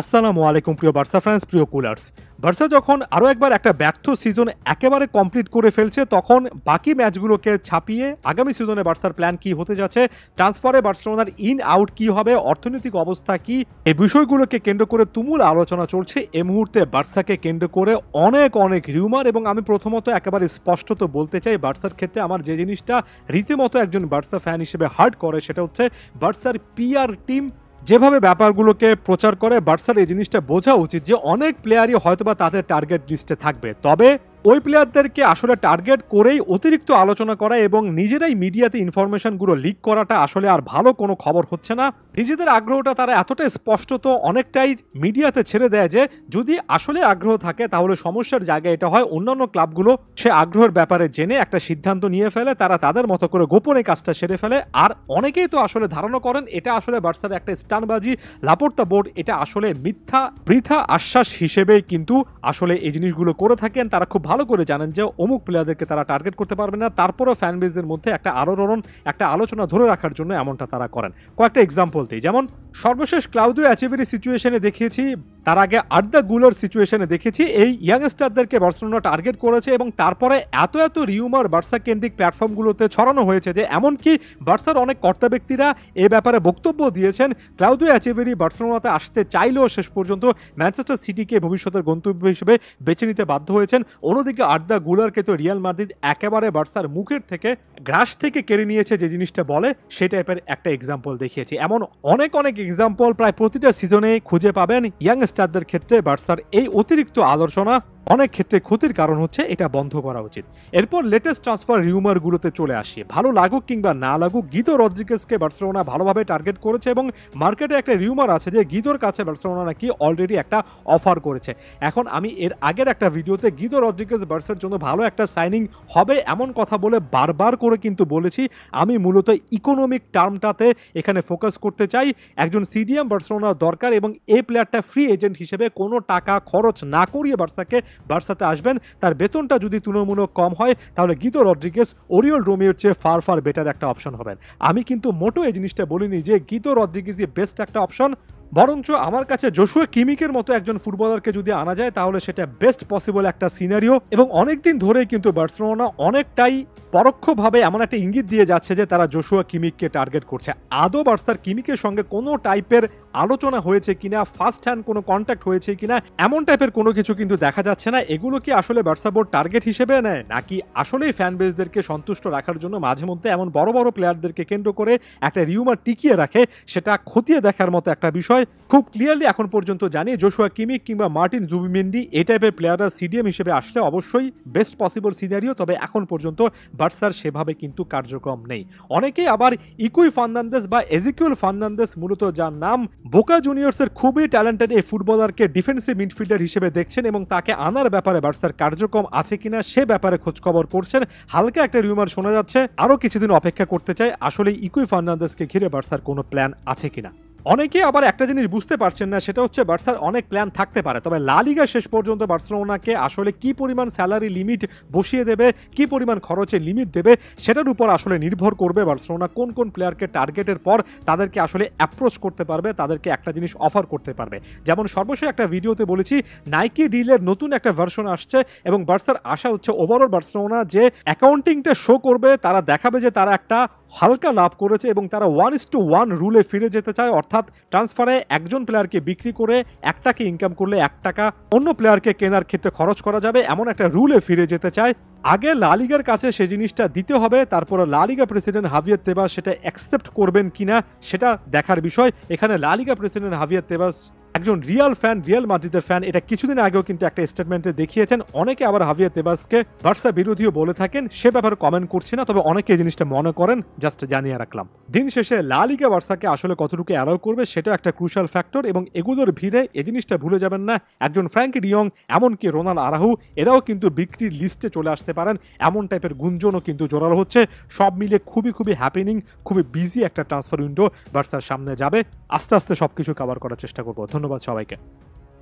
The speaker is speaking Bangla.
আসসালামু আলাইকুম প্রিয় বার্সা ফ্যান্স, প্রিয় কুলার্স। বার্সা যখন আরও একবার একটা ব্যর্থ সিজন একেবারে কমপ্লিট করে ফেলছে, তখন বাকি ম্যাচগুলোকে ছাপিয়ে আগামী সিজনে বার্সার প্ল্যান কি হতে যাচ্ছে, ট্রান্সফারে বার্সেলোনার ইন আউট কি হবে, অর্থনৈতিক অবস্থা কি, এই বিষয়গুলোকে কেন্দ্র করে তুমুল আলোচনা চলছে এই মুহূর্তে। বার্সাকে কেন্দ্র করে অনেক অনেক রিউমার, এবং আমি প্রথমত একেবারে স্পষ্টত বলতে চাই, বার্সার ক্ষেত্রে আমার যে জিনিসটা রীতিমতো একজন বার্সা ফ্যান হিসেবে হার্ট করে, সেটা হচ্ছে বার্সার পিআর টিম যেভাবে ব্যাপারগুলোকে প্রচার করে। বার্সার এই জিনিসটা বোঝা উচিত যে অনেক প্লেয়ারই হয়তোবা তাদের টার্গেট লিস্টে থাকবে, তবে ওই প্লেয়ারদেরকে আসলে টার্গেট করেই অতিরিক্ত আলোচনা করা এবং নিজেরাই মিডিয়াতে ইনফরমেশনগুলো লিক করাটা আসলে আর ভালো কোনো খবর হচ্ছে না। নিজেদের আগ্রহটা তারা এতটাই স্পষ্টত অনেকটাই মিডিয়াতে ছেড়ে দেয় যে যদি আসলে আগ্রহ থাকে তাহলে সমস্যার জায়গায় এটা হয় অন্যান্য ক্লাবগুলো সে আগ্রহের ব্যাপারে জেনে একটা সিদ্ধান্ত নিয়ে ফেলে, তারা তাদের মতো করে গোপনে কাজটা সেরে ফেলে। আর অনেকেই তো আসলে ধারণা করেন এটা আসলে বার্সার একটা স্টানবাজি, লাপোর্তা বোর্ড এটা আসলে মিথ্যা বৃথা আশ্বাস হিসেবেই কিন্তু আসলে এই জিনিসগুলো করে থাকেন। তারা খুব ভালো করে জানেন যে অমুক প্লেয়ারদেরকে তারা টার্গেট করতে পারবে না, তারপরও ফ্যান বেসদের মধ্যে একটা আলোড়ন, একটা আলোচনা ধরে রাখার জন্য এমনটা তারা করেন। কয়েকটা এক্সাম্পল দিই, যেমন সর্বশেষ ক্লাউদিও অ্যাচেভেরি সিচুয়েশনে দেখিয়েছি, তার আগে আর্দা গুলার সিচুয়েশনে দেখেছি এই ইয়াংস্টারদেরকে বার্সেলোনা টার্গেট করেছে, এবং তারপরে এত এত রিউমার বার্সা কেন্দ্রিক প্ল্যাটফর্মগুলোতে ছড়ানো হয়েছে যে এমনকি বার্সার অনেক কর্তা ব্যক্তিরা এ ব্যাপারে বক্তব্য দিয়েছেন ক্লাউদিও অ্যাচেভেরি বার্সেলোনাতে আসতে চাইলেও শেষ পর্যন্ত ম্যানচেস্টার সিটিকে ভবিষ্যতের গন্তব্য হিসেবে বেছে নিতে বাধ্য হয়েছেন। অন্যদিকে আর্দা গুলারকে তো রিয়াল মাদ্রিদ একেবারে বার্সার মুখের থেকে গ্রাস থেকে কেড়ে নিয়েছে, যে জিনিসটা বলে সেই টাইপের একটা এক্সাম্পল দেখিয়েছি। এমন অনেক অনেক এক্সাম্পল প্রায় প্রতিটা সিজনে খুঁজে পাবেন। ইয়াংস্টারদের ক্ষেত্রে বার্সার এই অতিরিক্ত আলোচনা অনেক ক্ষেত্রে ক্ষতির কারণ হচ্ছে, এটা বন্ধ করা উচিত। এরপর লেটেস্ট ট্রান্সফার রিউমারগুলোতে চলে আসি। ভালো লাগুক কিংবা না লাগুক, গিদো রদ্রিগেজকে বার্সেলোনা ভালোভাবে টার্গেট করেছে, এবং মার্কেটে একটা রিউমার আছে যে গিদোর কাছে বার্সেলোনা নাকি অলরেডি একটা অফার করেছে। এখন আমি এর আগের একটা ভিডিওতে গিদো রদ্রিগেজ বার্সার জন্য ভালো একটা সাইনিং হবে এমন কথা বলে বারবার করে কিন্তু বলেছি আমি মূলত ইকোনমিক টার্মটাতে এখানে ফোকাস করতে চাই। একজন সিডিএম বার্সেলোনার দরকার, এবং এই প্লেয়ারটা ফ্রি এজেন্ট হিসেবে কোনো টাকা খরচ না করিয়ে বার্সাতে আসবেন। তার বেতনটা যদি তুলনামূলক কম হয় তাহলে গিদো রদ্রিগেজ ওরিওল রোমিওর চেয়ে ফার ফার বেটার একটা অপশন হবেন। আমি কিন্তু মোটো এই জিনিসটা বলিনি যে গিদো রদ্রিগেজই বেস্ট একটা অপশন, বরঞ্চ আমার কাছে জোশুয়া কিমিকের মতো একজন ফুটবলারকে যদি আনা যায় তাহলে সেটা বেস্ট পসিবল একটা সিনারিও। এবং অনেকদিন ধরেই কিন্তু বার্সেলোনা অনেকটাই পরোক্ষভাবে এমন একটা ইঙ্গিত দিয়ে যাচ্ছে যে তারা জোশুয়া কিমিককে টার্গেট করছে। আদৌ বার্সার কিমিকের সঙ্গে কোনো টাইপের আলোচনা হয়েছে কিনা, ফার্স্ট হ্যান্ড কোনো কন্ট্যাক্ট হয়েছে কিনা, এমন টাইপের কোনো কিছু কিন্তু দেখা যাচ্ছে না। এগুলো কি আসলে বার্সা বোর্ড টার্গেট হিসেবে নেয়, নাকি আসলেই ফ্যান বেসদেরকে সন্তুষ্ট রাখার জন্য মাঝে মধ্যে এমন বড় বড় প্লেয়ারদেরকে কেন্দ্র করে একটা রিউমার টিকিয়ে রাখে, সেটা খতিয়ে দেখার মতো একটা বিষয়। খুব ক্লিয়ারলি এখন পর্যন্ত জানি জোশুয়া কিমিক কিংবা মার্টিন জুবিমেন্ডি এই টাইপের প্লেয়াররা সিডিএম হিসেবে আসলে অবশ্যই বেস্ট পসিবল সিনারিও, তবে এখন পর্যন্ত বার্সার সেভাবে কিন্তু কার্যক্রম নেই। অনেকেই আবার ইকুই ফার্নান্দেস বা এজিকিউল ফার্নান্দেস, মূলত যার নাম বোকা জুনিয়র্সের খুবই ট্যালেন্টেড এই ফুটবলারকে ডিফেন্সিভ মিডফিল্ডার হিসেবে দেখছেন, এবং তাকে আনার ব্যাপারে বার্সার কার্যক্রম আছে কিনা সে ব্যাপারে খোঁজখবর করছেন। হালকা একটা রিউমার শোনা যাচ্ছে, আরও কিছুদিন অপেক্ষা করতে চাই আসলে ইকুই ফার্নান্দেসকে ঘিরে বার্সার কোনো প্ল্যান আছে কিনা। অনেকে আবার একটা জিনিস বুঝতে পারছেন না, সেটা হচ্ছে বার্সার অনেক প্ল্যান থাকতে পারে, তবে লা লিগা শেষ পর্যন্ত বার্সেলোনাকে আসলে কি পরিমাণ স্যালারি লিমিট বসিয়ে দেবে, কি পরিমাণ খরচের লিমিট দেবে, সেটার উপর আসলে নির্ভর করবে বার্সেলোনা কোন কোন প্লেয়ারকে টার্গেটের পর তাদেরকে আসলে অ্যাপ্রোচ করতে পারবে, তাদেরকে একটা জিনিস অফার করতে পারবে। যেমন সর্বশেষ একটা ভিডিওতে বলেছি নাইকি ডিলের নতুন একটা ভার্সন আসছে, এবং বার্সার আশা হচ্ছে ওভারঅল বার্সেলোনা যে অ্যাকাউন্টিংটা শো করবে, তারা দেখাবে যে তারা একটা হালকা লাভ করেছে, এবং তারা 1:1 রুলে ফিরে যেতে চায়, অর্থাৎ ট্রান্সফারে একজন প্লেয়ারকে বিক্রি করে 1 টাকা ইনকাম করলে 1 টাকা অন্য প্লেয়ারকে কেনার ক্ষেত্রে খরচ করা যাবে, এমন একটা রুলে ফিরে যেতে চায়। আগে লা লিগার কাছে সেই জিনিসটা দিতে হবে, তারপরে লা লিগা প্রেসিডেন্ট হাভিয়ার তেবাস সেটা অ্যাকসেপ্ট করবেন কিনা সেটা দেখার বিষয়। এখানে লা লিগা প্রেসিডেন্ট হাভিয়ার তেবাস একজন রিয়াল ফ্যান, রিয়াল মাদ্রিদের ফ্যান, এটা কিছুদিন আগেও কিন্তু একটা স্টেটমেন্টে দেখিয়েছেন। অনেকে আবার হাভিয়ার তেবাসকে বার্সা বিরোধীও বলে থাকেন, সে ব্যাপারে কমেন্ট করছি না, তবে অনেকে এই জিনিসটা মনে করেন, জাস্ট জানিয়ে রাখলাম। দিন শেষে লা লিগা বার্সাকে আসলে কতটুকু অ্যালাউ করবে সেটা একটা ক্রুশাল ফ্যাক্টর, এবং এগুলোর ভিড়ে এই জিনিসটা ভুলে যাবেন না একজন ফ্র্যাঙ্কি ডিয়ং, এমনকি রোনাল আরাহু এরাও কিন্তু বিক্রির লিস্টে চলে আসতে পারেন, এমন টাইপের গুঞ্জনও কিন্তু জোরালো হচ্ছে। সব মিলে খুবই খুবই হ্যাপেনিং, খুবই বিজি একটা ট্রান্সফার উইন্ডো বার্সার সামনে যাবে। আস্তে আস্তে সবকিছু কভার করার চেষ্টা করবো। ধন্যবাদ সবাইকে।